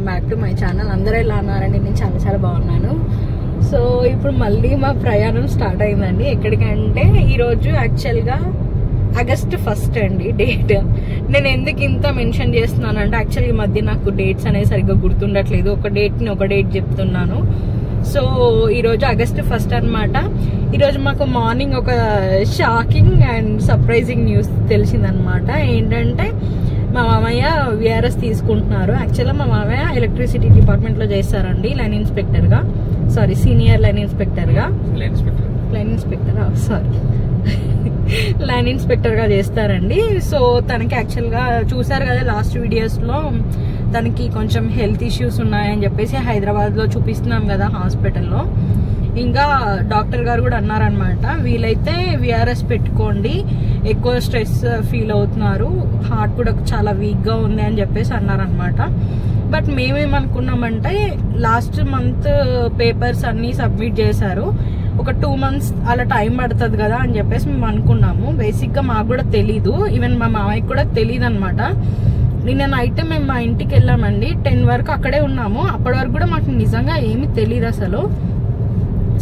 Back to my channel. అందరూ ఎలా ఉన్నారండి? నేను చాలా చాలా బాగున్నాను. సో ఇప్పుడు మళ్ళీ మా ప్రయాణం స్టార్ట్ అయిందండి. ఎక్కడికంటే ఈరోజు యాక్చువల్గా ఆగస్ట్ 1 అండి డేట్. నేను ఎందుకు ఇంత మెన్షన్ చేస్తున్నానంటే యాక్చువల్ ఈ మధ్య నాకు డేట్స్ అనేది సరిగ్గా గుర్తుండట్లేదు. ఒక డేట్ చెప్తున్నాను. సో ఈరోజు ఆగస్ట్ 1 అనమాట. ఈరోజు మాకు మార్నింగ్ ఒక షాకింగ్ అండ్ సర్ప్రైజింగ్ న్యూస్ తెలిసిందనమాట. ఏంటంటే మా మామయ్య విఆర్ఎస్ తీసుకుంటున్నారు. యాక్చువల్గా మా మామయ్య ఎలక్ట్రిసిటీ డిపార్ట్మెంట్లో చేస్తారండి, లైన్ ఇన్స్పెక్టర్గా. సారీ, సీనియర్ లైన్ ఇన్స్పెక్టర్గా. లైన్ ఇన్స్పెక్టర్గా చేస్తారండి. సో తనకి యాక్చువల్గా చూసారు కదా లాస్ట్ వీడియోస్లో, తనకి కొంచెం హెల్త్ ఇష్యూస్ ఉన్నాయని చెప్పేసి హైదరాబాద్లో చూపిస్తున్నాం కదా హాస్పిటల్లో. ఇంకా డాక్టర్ గారు కూడా అన్నారనమాట, వీలైతే విఆర్ఎస్ పెట్టుకోండి, ఎక్కువ స్ట్రెస్ ఫీల్ అవుతున్నారు, హార్ట్ కూడా చాలా వీక్గా ఉంది అని చెప్పేసి అన్నారనమాట. బట్ మేమేమనుకున్నామంటే లాస్ట్ మంత్ పేపర్స్ అన్నీ సబ్మిట్ చేశారు, ఒక 2 months అలా టైం పడుతుంది కదా అని చెప్పేసి మేము అనుకున్నాము. బేసిక్గా మాకు కూడా తెలీదు, ఈవెన్ మా మామయ్యకి కూడా తెలియదు అనమాట. నిన్న నైట్ మేము మా ఇంటికి వెళ్ళామండి, 10 వరకు అక్కడే ఉన్నాము. అప్పటి వరకు కూడా మాకు నిజంగా ఏమీ తెలియదు అసలు.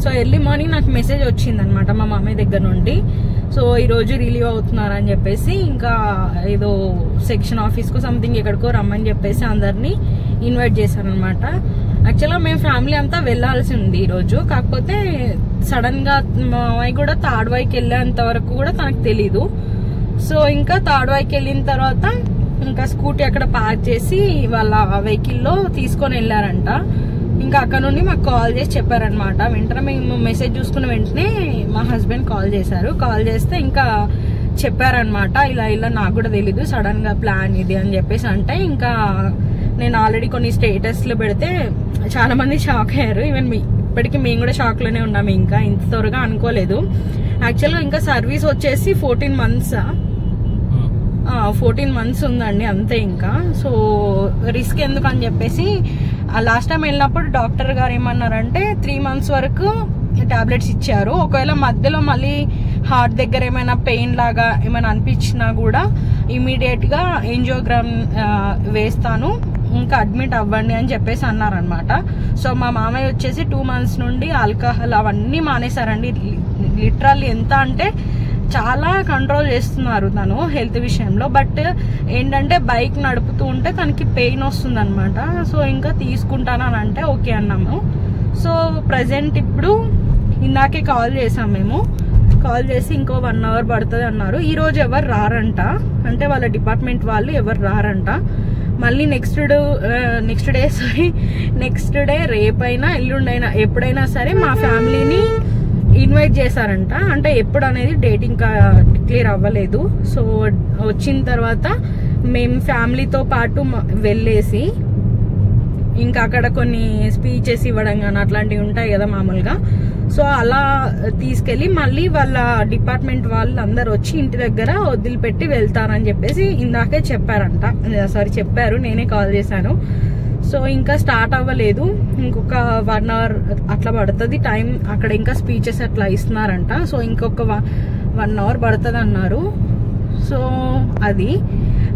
సో ఎర్లీ మార్నింగ్ నాకు మెసేజ్ వచ్చింది అనమాట మా మామయ్య దగ్గర నుండి. సో ఈరోజు రిలీవ్ అవుతున్నారని చెప్పేసి, ఇంకా ఏదో సెక్షన్ ఆఫీస్కో సంథింగ్ ఎక్కడికో రమ్మని చెప్పేసి అందరినీ ఇన్వైట్ చేశారనమాట. యాక్చువల్గా మేము ఫ్యామిలీ అంతా వెళ్లాల్సి ఉంది ఈరోజు. కాకపోతే సడన్ గా మా మామయ్య కూడా తాడ్వాయికి వెళ్ళేంత వరకు కూడా తనకు తెలీదు. సో ఇంకా తాడ్వాయికి వెళ్ళిన తర్వాత ఇంకా స్కూటీ అక్కడ పార్క్ చేసి వాళ్ళ వెహికల్లో తీసుకొని వెళ్ళారంట. ఇంకా అక్కడ నుండి మాకు కాల్ చేసి చెప్పారనమాట. వెంటనే మేము మెసేజ్ చూసుకున్న వెంటనే మా హస్బెండ్ కాల్ చేశారు. కాల్ చేస్తే ఇంకా చెప్పారనమాట, ఇలా నాకు కూడా తెలీదు, సడన్ గా ప్లాన్ ఇది అని చెప్పేసి. అంటే ఇంకా నేను ఆల్రెడీ కొన్ని స్టేటస్లు పెడితే చాలా మంది షాక్ అయ్యారు. ఈవెన్ ఇప్పటికీ మేము కూడా షాక్ లోనే ఉన్నాము. ఇంకా ఇంత త్వరగా అనుకోలేదు. యాక్చువల్గా ఇంకా సర్వీస్ వచ్చేసి 14 months ఉందండి అంతే. ఇంకా సో రిస్క్ ఎందుకు అని చెప్పేసి లాస్ట్ టైం వెళ్ళినప్పుడు డాక్టర్ గారు ఏమన్నారంటే 3 months వరకు టాబ్లెట్స్ ఇచ్చారు. ఒకవేళ మధ్యలో మళ్ళీ హార్ట్ దగ్గర ఏమైనా పెయిన్ లాగా ఏమైనా అనిపించినా కూడా ఇమీడియట్ గా యాంజియోగ్రామ్ వేస్తాను, ఇంకా అడ్మిట్ అవ్వండి అని చెప్పేసి అన్నారనమాట. సో మా మామయ్య వచ్చేసి 2 months నుండి ఆల్కహాల్ అవన్నీ మానేశారండి. లిటరల్లీ ఎంత అంటే చాలా కంట్రోల్ చేస్తున్నారు తను హెల్త్ విషయంలో. బట్ ఏంటంటే బైక్ నడుపుతూ ఉంటే తనకి పెయిన్ వస్తుంది అనమాట. సో ఇంకా తీసుకుంటానని అంటే ఓకే అన్నాము. సో ప్రజెంట్ ఇప్పుడు ఇందాకే కాల్ చేసాం మేము. కాల్ చేసి ఇంకో 1 hour పడుతుంది అన్నారు. ఈ రోజు ఎవరు రారంట, అంటే వాళ్ళ డిపార్ట్మెంట్ వాళ్ళు ఎవరు రారంట. మళ్ళీ నెక్స్ట్ డే రేపైనా ఎల్లుండైనా ఎప్పుడైనా సరే మా ఫ్యామిలీని ఇన్వైట్ చేశారంట. అంటే ఎప్పుడు అనేది డేట్ ఇంకా డిక్లేర్ అవ్వలేదు. సో వచ్చిన తర్వాత మేము ఫ్యామిలీతో పాటు వెళ్ళేసి ఇంకా అక్కడ కొన్ని స్పీచెస్ ఇవ్వడం కానీ అట్లాంటివి ఉంటాయి కదా మామూలుగా. సో అలా తీసుకెళ్లి మళ్ళీ వాళ్ళ డిపార్ట్మెంట్ వాళ్ళు అందరు వచ్చి ఇంటి దగ్గర వదిలిపెట్టి వెళ్తారని చెప్పేసి ఇందాకే చెప్పారు. నేనే కాల్ చేశాను. సో ఇంకా స్టార్ట్ అవ్వలేదు, ఇంకొక 1 hour అట్లా పడుతుంది టైం. అక్కడ ఇంకా స్పీచెస్ అట్లా ఇస్తున్నారంట. సో ఇంకొక 1 hour పడుతుంది అన్నారు. సో అది.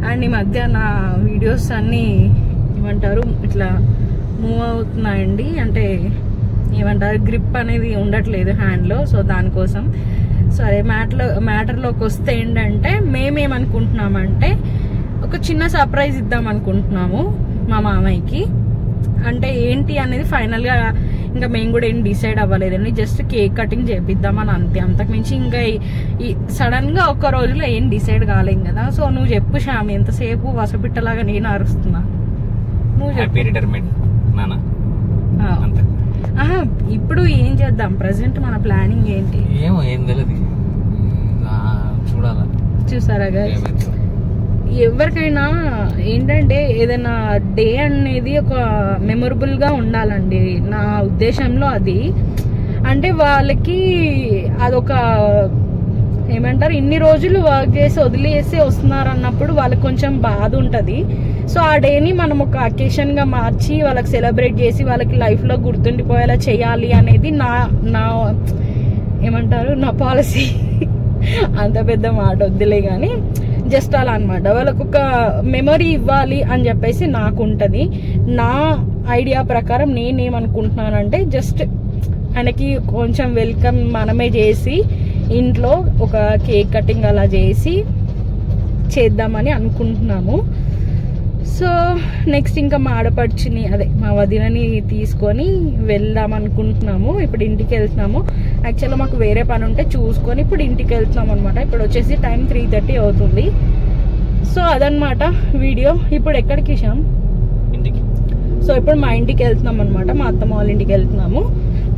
అండ్ ఈ మధ్య నా వీడియోస్ అన్నీ ఏమంటారు ఇట్లా మూవ్ అవుతున్నాయండి, అంటే ఏమంటారు గ్రిప్ అనేది ఉండట్లేదు హ్యాండ్లో. సో దానికోసం సరే మ్యాటర్లోకి వస్తే ఏంటంటే మేమేమనుకుంటున్నామంటే ఒక చిన్న సర్ప్రైజ్ ఇద్దాం అనుకుంటున్నాము మా మామయ్యకి. అంటే ఏంటి అనేది ఫైనల్ గా ఇంకా మేము కూడా ఏం డిసైడ్ అవ్వలేదండి. జస్ట్ కేక్ కటింగ్ చేపిద్దామని అంతే, అంతకుమించి ఇంకా ఈ సడన్ గా ఒక్క రోజులో ఏం డిసైడ్ కాలేం కదా. సో నువ్వు చెప్పు శ్యామ్, ఎంతసేపు వసపిట్టలాగా నేను అరుస్తున్నా, నువ్వు చెప్పు. ఇప్పుడు ఏం చేద్దాం, ప్రెసెంట్ మన ప్లానింగ్ ఏంటి? చూసారా గాయ్స్, ఎవరికైనా ఏంటంటే ఏదైనా డే అనేది ఒక మెమొరబుల్ గా ఉండాలండి నా ఉద్దేశంలో. అది అంటే వాళ్ళకి అదొక ఏమంటారు, ఇన్ని రోజులు వర్క్ చేసి వదిలేసి వస్తున్నారు అన్నప్పుడు వాళ్ళకి కొంచెం బాధ ఉంటుంది. సో ఆ డేని మనం ఒక అకేషన్ గా మార్చి వాళ్ళకి సెలబ్రేట్ చేసి వాళ్ళకి లైఫ్ లో గుర్తుండిపోయేలా చేయాలి అనేది నా ఏమంటారు నా పాలసీ. అంత పెద్ద మాట వద్దులే కానీ జస్ట్ అలా అనమాట. వాళ్ళకు ఒక మెమరీ ఇవ్వాలి అని చెప్పేసి నాకు ఉంటుంది. నా ఐడియా ప్రకారం నేనేమనుకుంటున్నానంటే జస్ట్ ఆయనకి కొంచెం వెల్కమ్ మనమే చేసి ఇంట్లో ఒక కేక్ కటింగ్ అలా చేసి చేద్దామని అనుకుంటున్నాము. సో నెక్స్ట్ ఇంకా మా ఆడపడుచుని అదే మా వదినని తీసుకొని వెళ్దాం అనుకుంటున్నాము. ఇప్పుడు ఇంటికి వెళ్తున్నాము. యాక్చువల్గా మాకు వేరే పని ఉంటే చూసుకొని ఇప్పుడు ఇంటికి వెళ్తున్నాం అనమాట. ఇప్పుడు వచ్చేసి టైం 3:30 అవుతుంది. సో అదనమాట వీడియో. ఇప్పుడు ఎక్కడికి శ్యామ్? ఇంటికి. సో ఇప్పుడు మా ఇంటికి వెళ్తున్నాం అనమాట. మా అత్తమ్మ వాళ్ళ ఇంటికి వెళ్తున్నాము.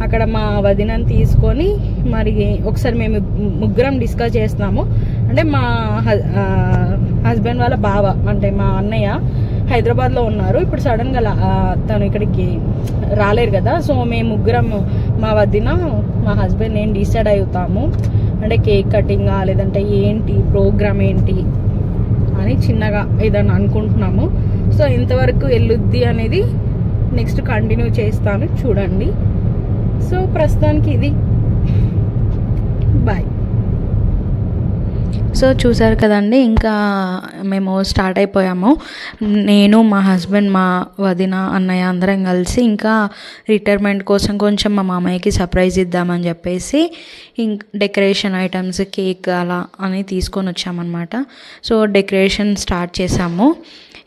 అక్కడ మా వదినని తీసుకొని మరి ఒకసారి మేము ముగ్గురం డిస్కస్ చేస్తున్నాము. అంటే మా హస్బెండ్ వాళ్ళ బావ అంటే మా అన్నయ్య హైదరాబాద్లో ఉన్నారు. ఇప్పుడు సడన్గా తను ఇక్కడికి రాలేరు కదా. సో మేము ముగ్గురం మా వదిన మా హస్బెండ్ నేను డిసైడ్ అవుతాము. అంటే కేక్ కటింగా లేదంటే ఏంటి ప్రోగ్రామ్ ఏంటి అని చిన్నగా ఏదన్నా అనుకుంటున్నాము. సో ఎంతవరకు వెళ్ళుద్ది అనేది నెక్స్ట్ కంటిన్యూ చేస్తాను, చూడండి. సో ప్రస్తుతానికి ఇది బాయ్. సో చూసారు కదండి, ఇంకా మేము స్టార్ట్ అయిపోయాము. నేను మా హస్బెండ్ మా వదిన అన్నయ్య అందరం కలిసి ఇంకా రిటైర్మెంట్ కోసం కొంచెం మా మామయ్యకి సర్ప్రైజ్ ఇద్దామని చెప్పేసి డెకరేషన్ ఐటమ్స్ కేక్ అలా అని తీసుకొని వచ్చామన్నమాట. సో డెకరేషన్ స్టార్ట్ చేసాము.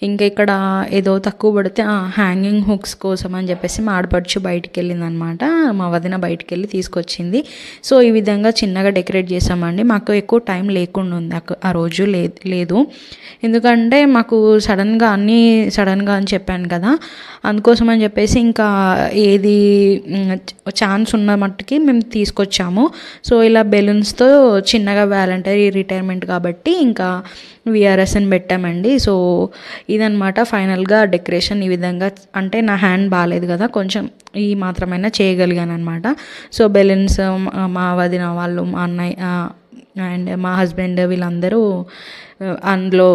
ఇంకా ఇక్కడ ఏదో తక్కువ పడితే హ్యాంగింగ్ హుక్స్ కోసం అని చెప్పేసి మా ఆడపడుచు బయటికి వెళ్ళిందనమాట. మా వదిన బయటికి వెళ్ళి తీసుకొచ్చింది. సో ఈ విధంగా చిన్నగా డెకరేట్ చేసామండి. మాకు ఎక్కువ టైం లేకుండా ఉంది ఆ రోజు లేదు. ఎందుకంటే మాకు సడన్గా అని చెప్పాను కదా, అందుకోసం అని చెప్పేసి ఇంకా ఏది ఛాన్స్ ఉన్న మట్టుకి మేము తీసుకొచ్చాము. సో ఇలా బెలూన్స్తో చిన్నగా వాలంటరీ రిటైర్మెంట్ కాబట్టి ఇంకా విఆర్ఎస్ని పెట్టామండి. సో ఇదనమాట ఫైనల్గా డెకరేషన్. ఈ విధంగా అంటే నా హ్యాండ్ బాగాలేదు కదా, కొంచెం ఈ మాత్రమైనా చేయగలిగాను అనమాట. సో బెలూన్స్ మా వదిన వాళ్ళు, మా అన్నయ్య అండ్ మా హస్బెండ్ వీళ్ళందరూ అందులో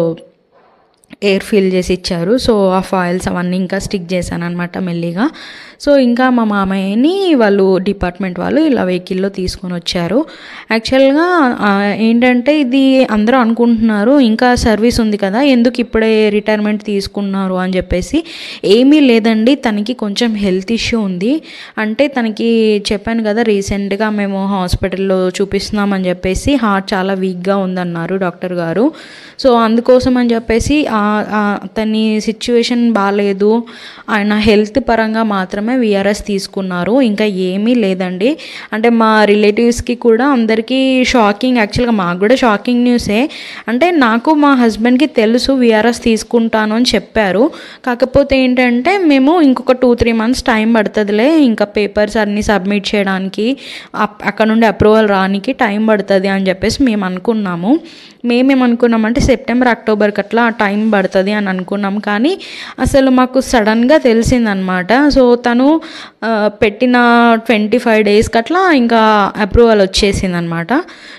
ఎయిర్ ఫిల్ చేసి ఇచ్చారు. సో ఆ ఫాయిల్స్ అవన్నీ ఇంకా స్టిక్ చేశాను అనమాట మెల్లిగా. సో ఇంకా మా మామయ్యని వాళ్ళు డిపార్ట్మెంట్ వాళ్ళు ఇలా వెహికల్లో తీసుకొని వచ్చారు. యాక్చువల్గా ఏంటంటే ఇది అందరూ అనుకుంటున్నారు ఇంకా సర్వీస్ ఉంది కదా, ఎందుకు ఇప్పుడే రిటైర్మెంట్ తీసుకున్నారు అని చెప్పేసి. ఏమీ లేదండి, తనకి కొంచెం హెల్త్ ఇష్యూ ఉంది. అంటే తనకి చెప్పాను కదా రీసెంట్గా మేము హాస్పిటల్లో చూపిస్తున్నామని చెప్పేసి హార్ట్ చాలా వీక్గా ఉందన్నారు డాక్టర్ గారు. సో అందుకోసం అని చెప్పేసి అతని సిచ్యువేషన్ బాగాలేదు, ఆయన హెల్త్ పరంగా మాత్రమే విఆర్ఎస్ తీసుకున్నారు, ఇంకా ఏమీ లేదండి. అంటే మా రిలేటివ్స్కి కూడా అందరికీ షాకింగ్, యాక్చువల్గా మాకు కూడా షాకింగ్ న్యూసే. అంటే నాకు మా హస్బెండ్కి తెలుసు విఆర్ఎస్ తీసుకుంటాను అని చెప్పారు. కాకపోతే ఏంటంటే మేము ఇంకొక 2-3 మంత్స్ టైం పడుతుందిలే, ఇంకా పేపర్స్ అన్నీ సబ్మిట్ చేయడానికి అక్కడ నుండి అప్రూవల్ రానికి టైం పడుతుంది అని చెప్పేసి మేము అనుకున్నాము. మేమేమనుకున్నామంటే సెప్టెంబర్ అక్టోబర్కి అట్లా టైం పడుతుంది అని అనుకున్నాం. కానీ అసలు మాకు సడన్గా తెలిసిందనమాట. సో తను పెట్టిన 25 డేస్కి అట్లా ఇంకా అప్రూవల్ వచ్చేసింది అనమాట.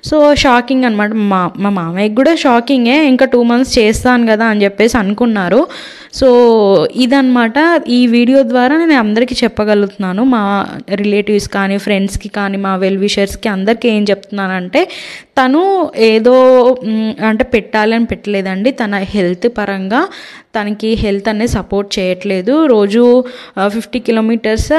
సో షాకింగ్ అనమాట. మా మామయ్యకి కూడా షాకింగే, ఇంకా 2 మంత్స్ చేస్తాను కదా అని చెప్పేసి అనుకున్నారు. సో ఇదనమాట. ఈ వీడియో ద్వారా నేను అందరికీ చెప్పగలుగుతున్నాను, మా రిలేటివ్స్ కానీ ఫ్రెండ్స్కి కానీ మా వెల్ విషర్స్కి అందరికీ ఏం చెప్తున్నానంటే తను ఏదో అంటే పెట్టాలని పెట్టలేదండి, తన హెల్త్ పరంగా తనకి హెల్త్ అనేది సపోర్ట్ చేయట్లేదు. రోజు 50 కిలోమీటర్స్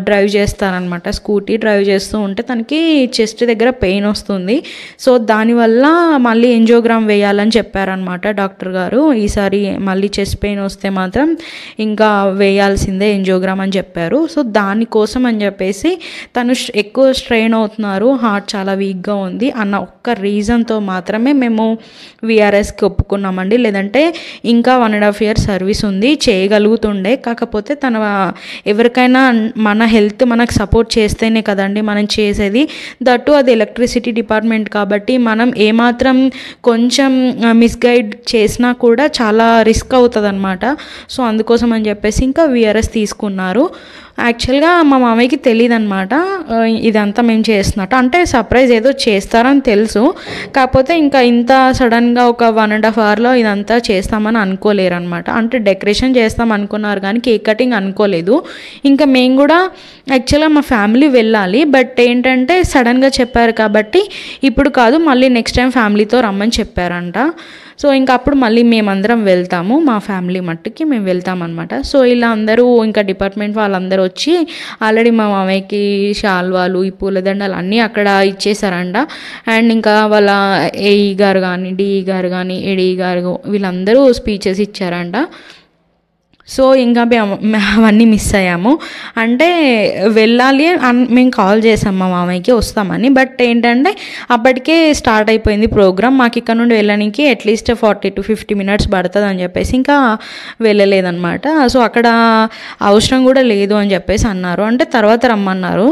డ్రైవ్ చేస్తారనమాట, స్కూటీ డ్రైవ్ చేస్తూ ఉంటే తనకి చెస్ట్ దగ్గర పెయిన్ వస్తుంది. సో దానివల్ల మళ్ళీ ఎంజియోగ్రామ్ వేయాలని చెప్పారనమాట డాక్టర్ గారు. ఈసారి మళ్ళీ చెస్ట్ పెయిన్ వస్తే మాత్రం ఇంకా వేయాల్సిందే ఎంజియోగ్రామ్ అని చెప్పారు. సో దానికోసం అని చెప్పేసి తను ఎక్కువ స్ట్రెయిన్ అవుతున్నారు, హార్ట్ చాలా వీక్గా ఉంది అన్న ఒక్క రీజన్తో మాత్రమే మేము విఆర్ఎస్కి ఒప్పుకున్నామండి. లేదంటే ఇంకా 1.5 years సర్వీస్ ఉంది, చేయగలుగుతుండే. కాకపోతే తన ఎవరికైనా మన హెల్త్ మనకు సపోర్ట్ చేస్తేనే కదండి మనం చేసేది. దట్టు అది ఎలక్ట్రిసిటీ డిపార్ట్మెంట్ కాబట్టి మనం ఏమాత్రం కొంచెం మిస్గైడ్ చేసినా కూడా చాలా రిస్క్ అవుతుంది అనమాట. సో అందుకోసం అని చెప్పేసి ఇంకా విఆర్ఎస్ తీసుకున్నారు. యాక్చువల్గా మా మామయ్యకి తెలియదు అనమాట ఇదంతా మేము చేస్తున్నట్టు. అంటే సర్ప్రైజ్ ఏదో చేస్తారని తెలుసు, కాకపోతే ఇంకా ఇంత సడన్గా ఒక 1.5 hourలో ఇదంతా చేస్తామని అనుకోలేరు అనమాట. అంటే డెకరేషన్ చేస్తాం అనుకున్నారు కానీ కేక్ కటింగ్ అనుకోలేదు. ఇంకా మేము కూడా యాక్చువల్గా మా ఫ్యామిలీ వెళ్ళాలి, బట్ ఏంటంటే సడన్గా చెప్పారు కాబట్టి ఇప్పుడు కాదు, మళ్ళీ నెక్స్ట్ టైం ఫ్యామిలీతో రమ్మని చెప్పారంట. సో ఇంకా అప్పుడు మళ్ళీ మేమందరం వెళ్తాము, మా ఫ్యామిలీ మట్టుకి మేము వెళ్తామన్నమాట. సో ఇలా అందరూ ఇంకా డిపార్ట్మెంట్ వాళ్ళందరూ వచ్చి ఆల్రెడీ మా మామయ్యకి శాల్వాలు, ఈ పూలదండలు అన్నీ అక్కడ ఇచ్చేసారంట. అండ్ ఇంకా వాళ్ళ ఏఈ గారు కానీ, డిఈ గారు కానీ, ఏడీ గారు వీళ్ళందరూ స్పీచెస్ ఇచ్చారంట. సో ఇంకా అవన్నీ మిస్ అయ్యాము. అంటే వెళ్ళాలి మేము కాల్ చేసాం మా మామయ్యకి వస్తామని, బట్ ఏంటంటే అప్పటికే స్టార్ట్ అయిపోయింది ప్రోగ్రామ్. మాకు ఇక్కడ నుండి వెళ్ళడానికి అట్లీస్ట్ 40 to 50 minutes పడుతుంది అని చెప్పేసి ఇంకా వెళ్ళలేదన్నమాట. సో అక్కడ అవసరం కూడా లేదు అని చెప్పేసి అన్నారు, అంటే తర్వాత రమ్మన్నారు.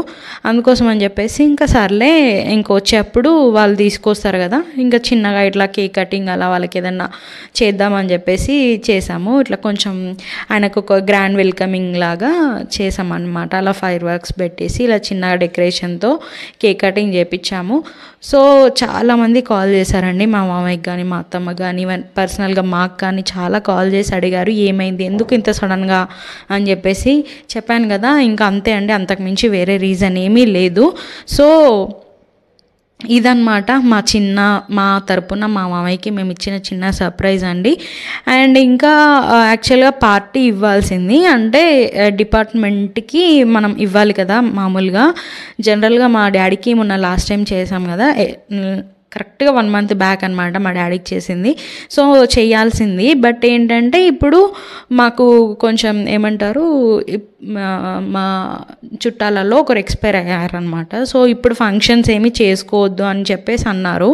అందుకోసం అని చెప్పేసి ఇంకా సర్లే ఇంకొచ్చేప్పుడు వాళ్ళు తీసుకొస్తారు కదా, ఇంకా చిన్నగా ఇట్లా కేక్ కటింగ్ అలా వాళ్ళకి ఏదన్నా చేద్దామని చెప్పేసి చేసాము. ఇట్లా కొంచెం ఆయనకు ఒక గ్రాండ్ వెల్కమింగ్ లాగా చేసామన్నమాట. అలా ఫైర్ వర్క్స్ పెట్టేసి ఇలా చిన్నగా డెకరేషన్తో కేక్ కటింగ్ చేయించాము. సో చాలామంది కాల్ చేశారండి, మా మామయ్యకి కానీ, మా అత్తమ్మ కానీ, పర్సనల్గా మాకు కానీ చాలా కాల్ చేసి అడిగారు ఏమైంది, ఎందుకు ఇంత సడన్గా అని చెప్పేసి. చెప్పాను కదా ఇంకా అంతే అండి, అంతకుమించి వేరే రీజన్ ఏమీ లేదు. సో ఇదన్నమాట మా తరపున మా మామయ్యకి మేము ఇచ్చిన చిన్న సర్ప్రైజ్ అండి. అండ్ ఇంకా యాక్చువల్గా పార్టీ ఇవ్వాల్సింది, అంటే డిపార్ట్మెంట్కి మనం ఇవ్వాలి కదా మామూలుగా. జనరల్గా మా డాడీకి మొన్న లాస్ట్ టైం చేసాం కదా, కరెక్ట్గా 1 month బ్యాక్ అనమాట మా డాడీకి చేసింది. సో చేయాల్సింది, బట్ ఏంటంటే ఇప్పుడు మాకు కొంచెం ఏమంటారు, మా చుట్టాలలో ఒకరు ఎక్స్పైర్ అయ్యారనమాట. సో ఇప్పుడు ఫంక్షన్స్ ఏమి చేసుకోవద్దు అని చెప్పేసి అన్నారు.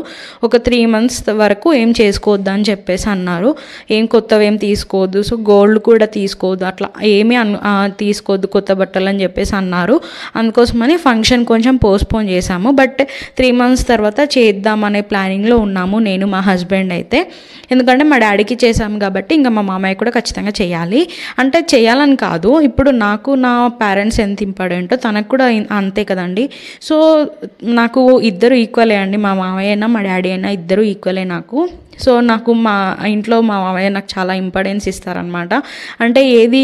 ఒక 3 months వరకు ఏం చేసుకోవద్దు అని చెప్పేసి అన్నారు. ఏం కొత్తవి ఏం తీసుకోవద్దు, సో గోల్డ్ కూడా తీసుకోవద్దు, అట్లా ఏమీ తీసుకోవద్దు కొత్త బట్టలు అని చెప్పేసి అన్నారు. అందుకోసమని ఫంక్షన్ కొంచెం పోస్ట్పోన్ చేశాము. బట్ 3 months తర్వాత చేద్దాం అనే ప్లానింగ్లో ఉన్నాము నేను, మా హస్బెండ్ అయితే. ఎందుకంటే మా డాడీకి చేసాము కాబట్టి ఇంకా మా మామయ్య కూడా ఖచ్చితంగా చేయాలి. అంటే చేయాలని కాదు, ఇప్పుడు నాకు నా పేరెంట్స్ ఎంత ఇంపార్టెంటో తనకు కూడా అంతే కదండి. సో నాకు ఇద్దరు ఈక్వలే అండి, మా మామయ్య అయినా మా డాడీ అయినా ఇద్దరు ఈక్వలే నాకు. సో నాకు మా ఇంట్లో మా మామయ్య నాకు చాలా ఇంపార్టెన్స్ ఇస్తారనమాట. అంటే ఏది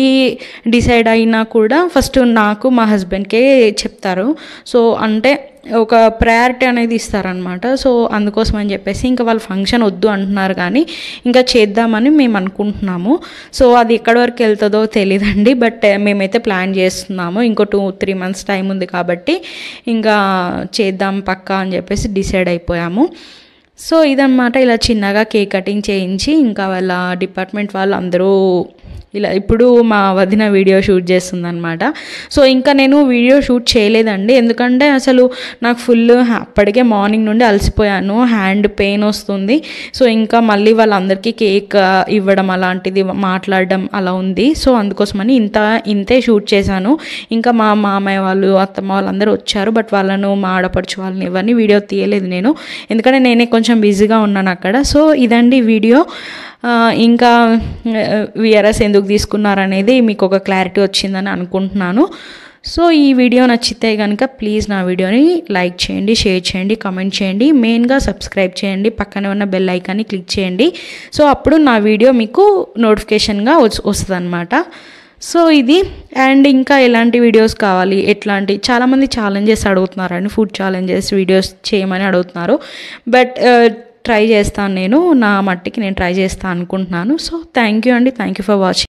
డిసైడ్ అయినా కూడా ఫస్ట్ నాకు మా హస్బెండ్కే చెప్తారు. సో అంటే ఒక ప్రయారిటీ అనేది ఇస్తారనమాట. సో అందుకోసం అని చెప్పేసి ఇంకా వాళ్ళు ఫంక్షన్ వద్దు అంటున్నారు, కానీ ఇంకా చేద్దామని మేము అనుకుంటున్నాము. సో అది ఎక్కడి వరకు వెళ్తుందో తెలీదండి, బట్ మేమైతే ప్లాన్ చేస్తున్నాము. ఇంకో 2-3 months టైం ఉంది కాబట్టి ఇంకా చేద్దాం పక్కా అని చెప్పేసి డిసైడ్ అయిపోయాము. సో ఇదన్నమాట, ఇలా చిన్నగా కేక్ కటింగ్ చేయించి ఇంకా వాళ్ళ డిపార్ట్మెంట్ వాళ్ళు అందరూ ఇలా ఇప్పుడు మా వదిన వీడియో షూట్ చేస్తుందన్నమాట. సో ఇంకా నేను వీడియో షూట్ చేయలేదండి, ఎందుకంటే అసలు నాకు ఫుల్ అప్పటికే మార్నింగ్ నుండి అలసిపోయాను, హ్యాండ్ పెయిన్ వస్తుంది. సో ఇంకా మళ్ళీ వాళ్ళందరికీ కేక్ ఇవ్వడం అలాంటిది మాట్లాడడం అలా ఉంది. సో అందుకోసమని ఇంతే షూట్ చేశాను. ఇంకా మా మామయ్య వాళ్ళు, అత్తమ్మ వాళ్ళందరూ వచ్చారు, బట్ వాళ్ళను మా ఆడపడుచు వాళ్ళని ఇవన్నీ వీడియో తీయలేదు నేను, ఎందుకంటే నేనే కొంచెం బిజీగా ఉన్నాను అక్కడ. సో ఇదండి వీడియో. ఇంకా విఆర్ఎస్ ఎందుకు తీసుకున్నారనేది మీకు ఒక క్లారిటీ వచ్చిందని అనుకుంటున్నాను. సో ఈ వీడియో నచ్చితే కనుక ప్లీజ్ నా వీడియోని లైక్ చేయండి, షేర్ చేయండి, కామెంట్ చేయండి, మెయిన్గా సబ్స్క్రైబ్ చేయండి, పక్కనే ఉన్న బెల్ ఐకాన్ని క్లిక్ చేయండి. సో అప్పుడు నా వీడియో మీకు నోటిఫికేషన్గా వస్తుంది అనమాట. సో ఇది. అండ్ ఇంకా ఎలాంటి వీడియోస్ కావాలి, ఎట్లాంటి చాలామంది ఛాలెంజెస్ అడుగుతున్నారండి, ఫుడ్ ఛాలెంజెస్ వీడియోస్ చేయమని అడుగుతున్నారు. బట్ ట్రై చేస్తాను, నేను నా మట్టికి నేను ట్రై చేస్తాను అనుకుంటున్నాను. సో థ్యాంక్ యూ అండి, థ్యాంక్ యూ ఫర్ వాచింగ్.